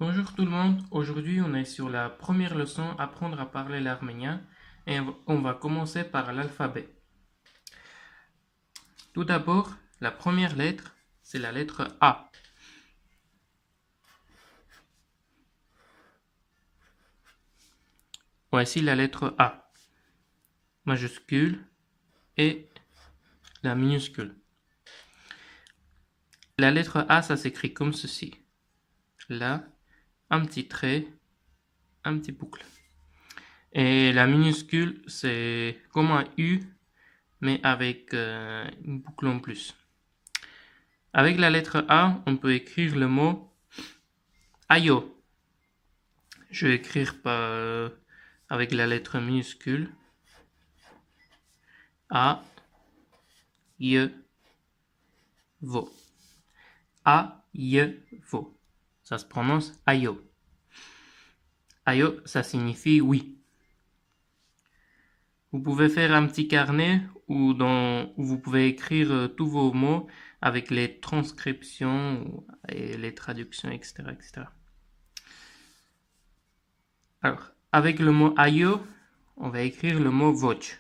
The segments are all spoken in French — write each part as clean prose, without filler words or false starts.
Bonjour tout le monde, aujourd'hui on est sur la première leçon Apprendre à parler l'arménien et on va commencer par l'alphabet. Tout d'abord, la première lettre, c'est la lettre A. Voici la lettre A, majuscule et la minuscule. La lettre A, ça s'écrit comme ceci. Là, un petit trait, un petit boucle. Et la minuscule, c'est comme un U, mais avec une boucle en plus. Avec la lettre A, on peut écrire le mot Ayo. Je vais écrire avec la lettre minuscule A, Y, Vo. A, Y, Vo. Ça se prononce Ayo. Ayo, ça signifie oui. Vous pouvez faire un petit carnet où vous pouvez écrire tous vos mots avec les transcriptions et les traductions, etc., etc. Alors, avec le mot Ayo, on va écrire le mot Voch.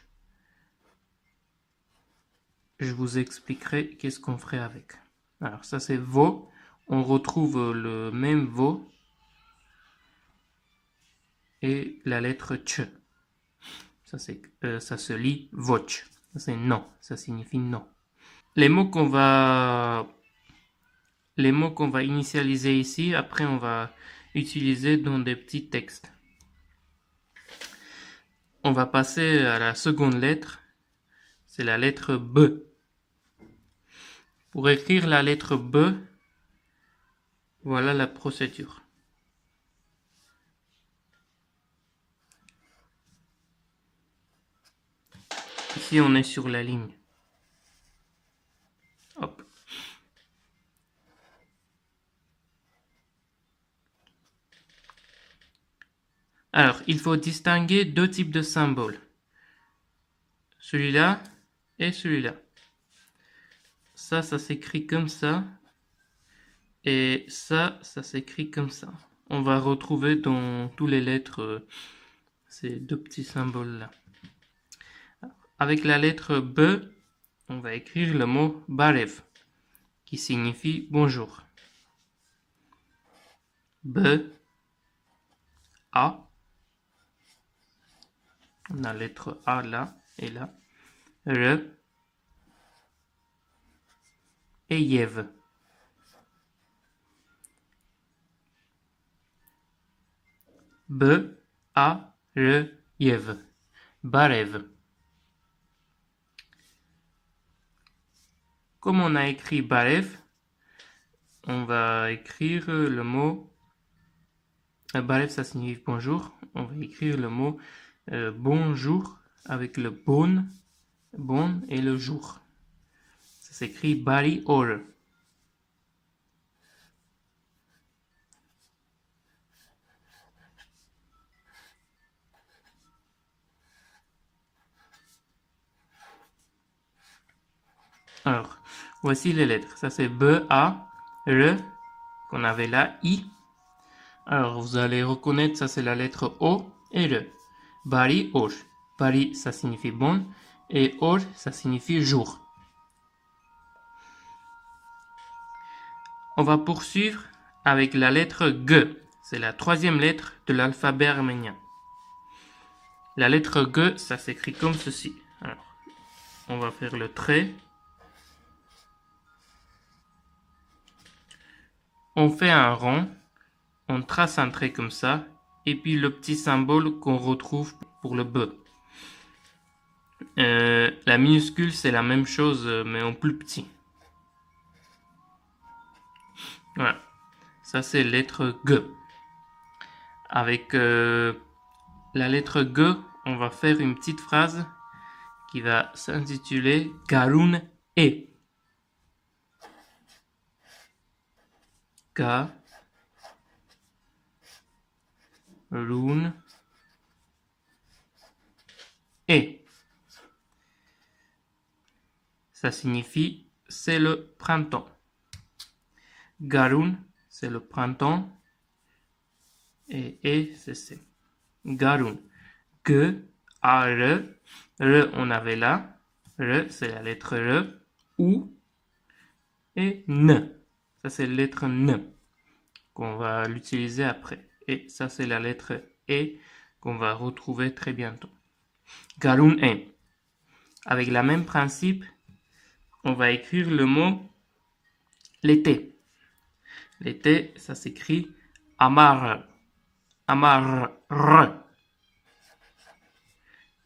Je vous expliquerai qu'est-ce qu'on ferait avec. Alors, ça c'est Vo. On retrouve le même Vo et la lettre Ch. Ça se lit Voch. Ça c'est non. Ça signifie non. Les mots qu'on va initialiser ici, après on va utiliser dans des petits textes. On va passer à la seconde lettre. C'est la lettre B. Pour écrire la lettre B, voilà la procédure. Ici, on est sur la ligne. Hop. Alors, il faut distinguer deux types de symboles. Celui-là et celui-là. Ça s'écrit comme ça. Et ça s'écrit comme ça. On va retrouver dans toutes les lettres ces deux petits symboles-là. Avec la lettre B, on va écrire le mot barev, qui signifie bonjour. B, A. On a la lettre A là et là. R et Yev. B, A, R, Yev. Barev. Comme on a écrit Barev, on va écrire le mot Barev, ça signifie bonjour. On va écrire le mot bonjour avec le bon et le jour. Ça s'écrit Bari Or. Alors, voici les lettres. Ça c'est B, A, R, qu'on avait là, I. Alors, vous allez reconnaître, ça c'est la lettre O et R. Bari Or. Bari, ça signifie bon, et Or, ça signifie jour. On va poursuivre avec la lettre G. C'est la troisième lettre de l'alphabet arménien. La lettre G, ça s'écrit comme ceci. Alors, on va faire le trait. On fait un rond, on trace un trait comme ça, et puis le petit symbole qu'on retrouve pour le B. La minuscule, c'est la même chose, mais en plus petit. Voilà. Ça, c'est lettre G. Avec la lettre G, on va faire une petite phrase qui va s'intituler Garun E. Garun E. Ça signifie c'est le printemps. Garun, c'est le printemps. et c'est C. Garun. G, A, R. R, on avait là. R, c'est la lettre R. U et N. Ça, c'est la lettre N qu'on va l'utiliser après. Et ça, c'est la lettre E qu'on va retrouver très bientôt. Garun E. Avec le même principe, on va écrire le mot l'été. L'été, ça s'écrit amar. Amar.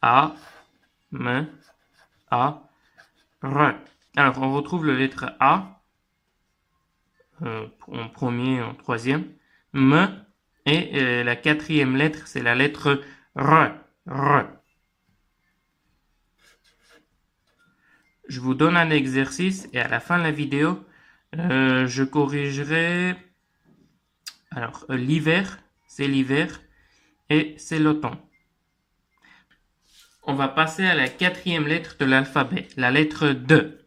A, M, A, R. Alors, on retrouve la lettre A en premier, en troisième. M, et la quatrième lettre, c'est la lettre R. R. Je vous donne un exercice et à la fin de la vidéo, je corrigerai. Alors, l'hiver, c'est l'hiver et c'est l'automne. On va passer à la quatrième lettre de l'alphabet, la lettre D.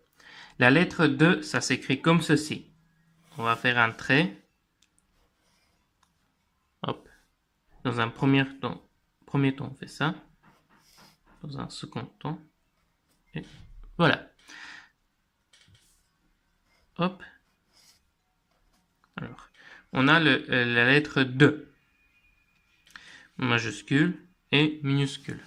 La lettre D, ça s'écrit comme ceci. On va faire un trait. Hop. Dans un premier temps, on fait ça. Dans un second temps. Et voilà. Hop. Alors, on a la lettre D. Majuscule et minuscule.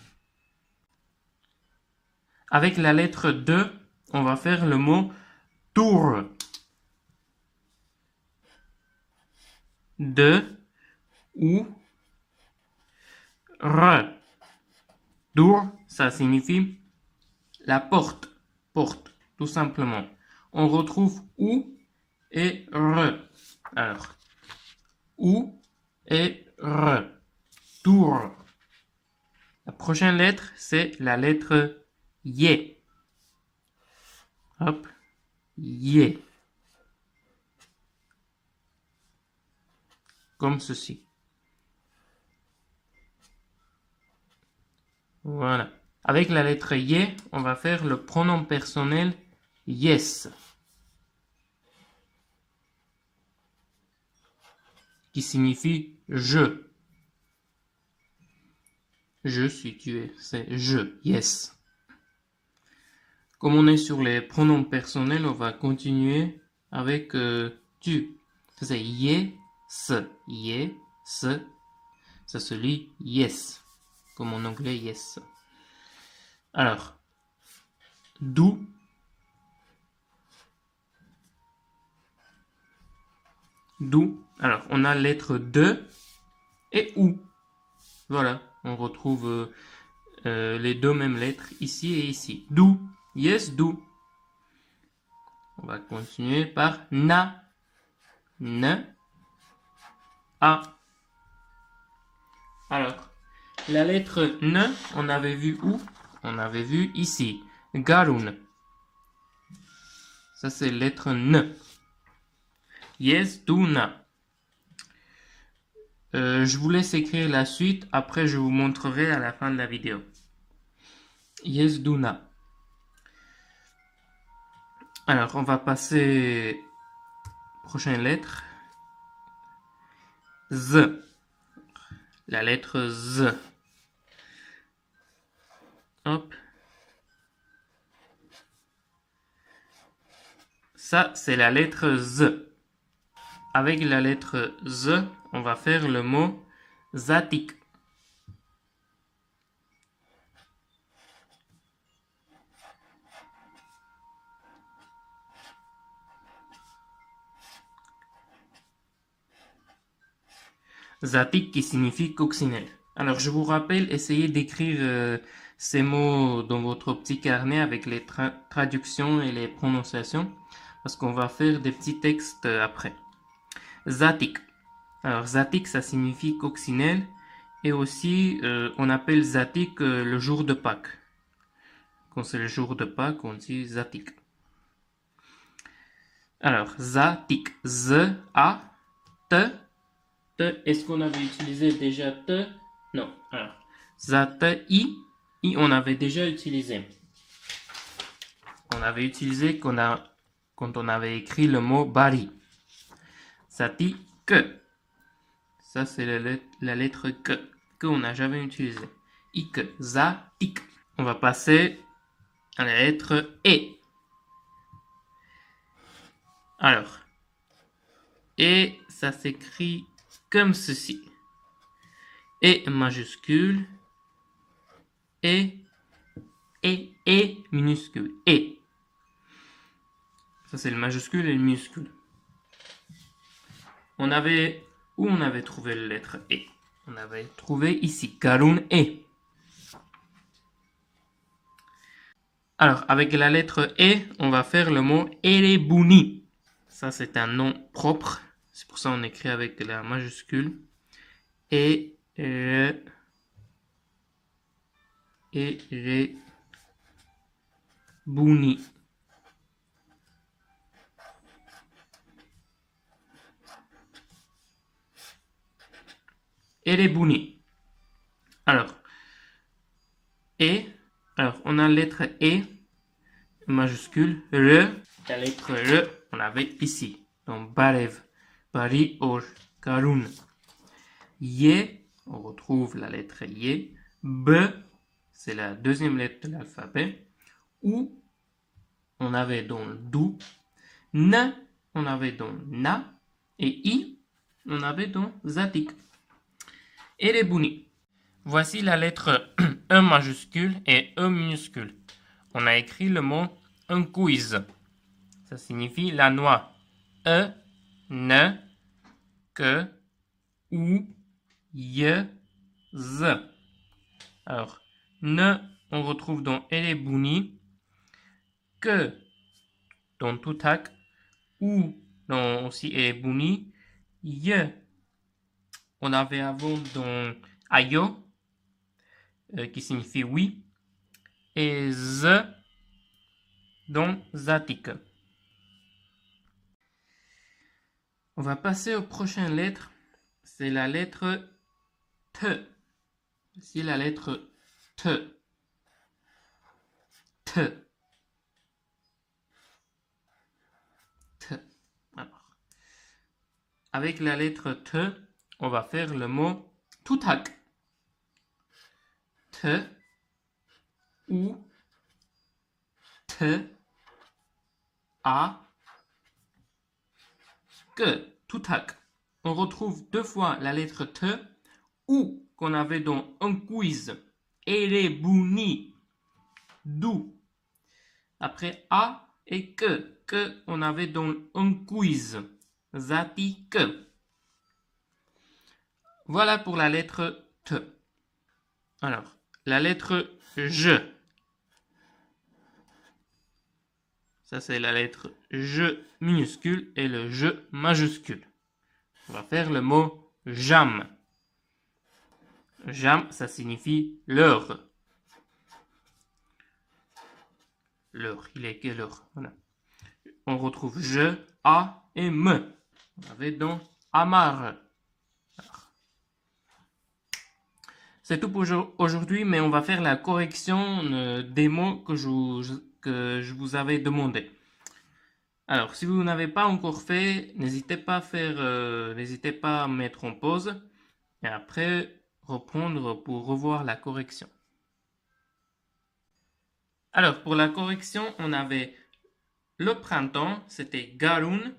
Avec la lettre D, on va faire le mot tour. De ou R. Tour, ça signifie la porte. Porte, tout simplement. On retrouve ou et R. Alors, ou et R. Tour. La prochaine lettre, c'est la lettre Y. Hop. Y. Comme ceci. Voilà. Avec la lettre Y, on va faire le pronom personnel yes. Qui signifie je. Je suis tué. C'est je. Yes. Comme on est sur les pronoms personnels, on va continuer avec tu. C'est yes. Yes. Ça se lit yes. Comme en anglais yes. Alors, d'où. D'où. Alors, on a lettre de et ou. Voilà, on retrouve les deux mêmes lettres ici et ici. D'où. Yes, d'où. On va continuer par na. Ne. A. Alors, la lettre ne, on avait vu où? On avait vu ici. Garun. Ça, c'est lettre ne. Yes, do, na. Je vous laisse écrire la suite. Après, je vous montrerai à la fin de la vidéo. Yes, do, na. Alors, on va passer prochaine lettre. Z. La lettre Z. Hop. Ça, c'est la lettre Z. Avec la lettre Z, on va faire le mot zatik. Zatik qui signifie coccinelle. Alors, je vous rappelle, essayez d'écrire ces mots dans votre petit carnet avec les traductions et les prononciations, parce qu'on va faire des petits textes après. Zatik. Alors, zatik, ça signifie coccinelle, et aussi, on appelle zatik le jour de Pâques. Quand c'est le jour de Pâques, on dit zatik. Alors, zatik, z, a, t. Est-ce qu'on avait utilisé déjà te? Non. Alors, zate, i, on avait déjà utilisé. On avait utilisé quand on avait écrit le mot bari. Zati, que. Ça, c'est la lettre que on n'a jamais utilisée. Ik, za, tik. On va passer à la lettre E. Alors, E, ça s'écrit comme ceci. E majuscule, E minuscule, E. Ça, c'est le majuscule et le minuscule. Où on avait trouvé la lettre E? On avait trouvé ici, Garun E. Alors, avec la lettre E, on va faire le mot Erebuni. Ça, c'est un nom propre. C'est pour ça qu'on écrit avec la majuscule. Erebuni. Erebuni. Alors, on a la lettre E majuscule, la lettre R, on avait ici, donc Barev, Bari, Or, Karun. Ye, on retrouve la lettre Ye. B, c'est la deuxième lettre de l'alphabet. Ou, on avait donc Dou. N, on avait donc Na. Et I, on avait donc Zatik. Erebuni. Voici la lettre E majuscule et E minuscule. On a écrit le mot un quiz. Ça signifie la noix. E, ne, que, ou, ye, z. Alors, ne, on retrouve dans Erebuni, que dans Tutak, ou dans aussi Erebuni, ye, on avait avant dans Ayo, qui signifie oui, et z dans Zatik. On va passer aux prochaines lettres. C'est la lettre T. Ici, la lettre T. T. T. Alors, avec la lettre T, on va faire le mot Tutak. T. Ou. T. A. Que. Tutak. On retrouve deux fois la lettre T, ou qu'on avait dans un quiz. Erebuni. D'où. Après A et que on avait dans un quiz. Zati que. Voilà pour la lettre T. Alors, la lettre J. Ça, c'est la lettre J minuscule et le J majuscule. On va faire le mot jam. Jam, ça signifie l'heure. L'heure, il est quelle heure? Voilà. On retrouve je, a et me. On avait donc amar. C'est tout pour aujourd'hui, mais on va faire la correction des mots que je vous avais demandé. Alors, si vous n'avez pas encore fait, n'hésitez pas à mettre en pause et après reprendre pour revoir la correction. Alors, pour la correction, on avait le printemps, c'était Garun.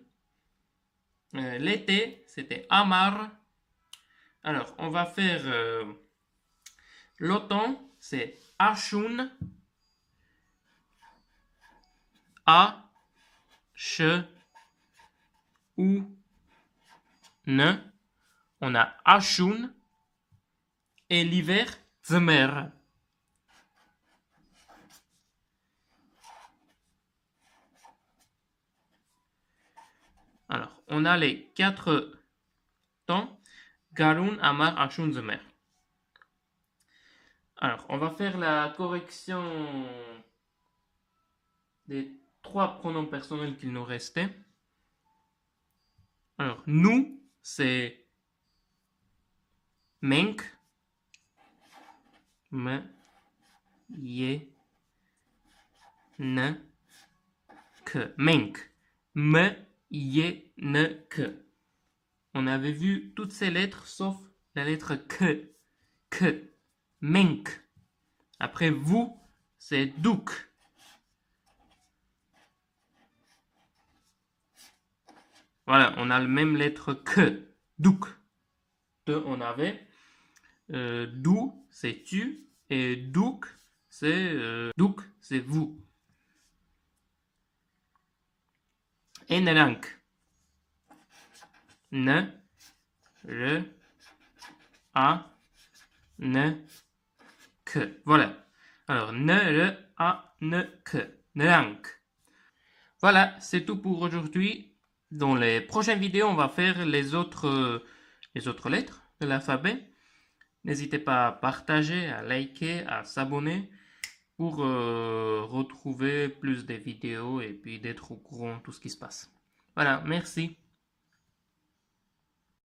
L'été, c'était Amar. Alors, on va faire l'automne, c'est Ashun. A, Ch, U, N. On a Ashun. Et l'hiver, Zmer. Alors, on a les 4 temps. Garun, Amar, Ashun, Zmer. Alors, on va faire la correction des 3 pronoms personnels qu'il nous restait. Alors, nous, c'est menk, me, ye, ne, que. Menk, me, ye, ne, que. on avait vu toutes ces lettres sauf la lettre que, menk. Après vous, c'est douk. Voilà, on a la même lettre que, douk. On avait dou, c'est tu, et douk, c'est vous. Et nelank. Ne, re, a, ne, que. Voilà. Alors, ne, re, a, ne, que. Nelank. Voilà, c'est tout pour aujourd'hui. Dans les prochaines vidéos, on va faire les autres lettres de l'alphabet. N'hésitez pas à partager, à liker, à s'abonner pour retrouver plus de vidéos et puis d'être au courant de tout ce qui se passe. Voilà, merci.